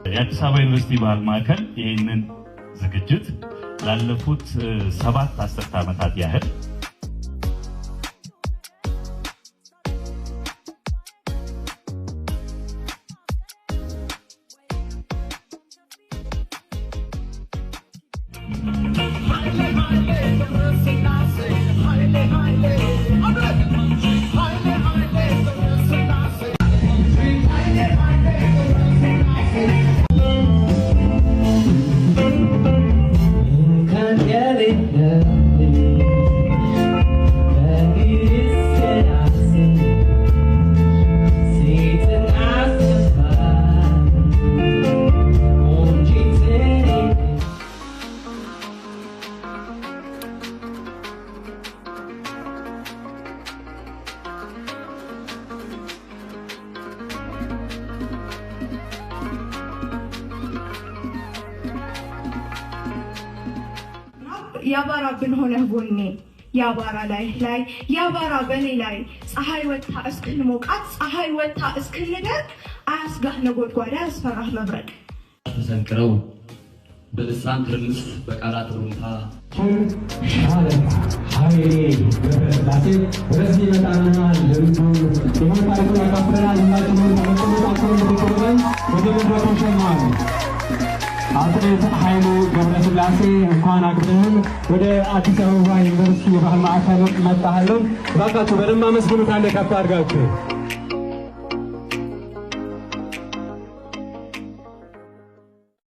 የአዲስ አበባ ዩኒቨርሲቲ ባህል ማዕከል ይህንን ዝግጅት ላለፉት 7 10 ዓመታት ያህል ያባራ ብንሆነ ጎኔ ያባራ ላይ ያባራ በኔ ላይ ፀሐይ ወጣ እስክንሞቃት ፀሐይ ወጣ እስክንደር አያስጋህ ነጎድጓዳ ያስፈራህ መብረቅ ተሰንክረው በልሳን ትርምስ በቃላት ሩምታ ሀይሌ ገብረስላሴ ወደዚህ ይመጣልናል። የሆነ ታሪኩን ያካፍለናል። ሁላችንም ተመጥኖታቸውን እንድትቆመን ወደ መድረኩ ሸኘዋል። አትሌት ኃይሉ ገብረስላሴ እንኳን አክብረን ወደ አዲስ አበባ ዩኒቨርሲቲ የባህል ማዕከል መጣሃለን። እባካችሁ በደንብ አመስግኑት። አንዴ ከፍ አድርጋችሁ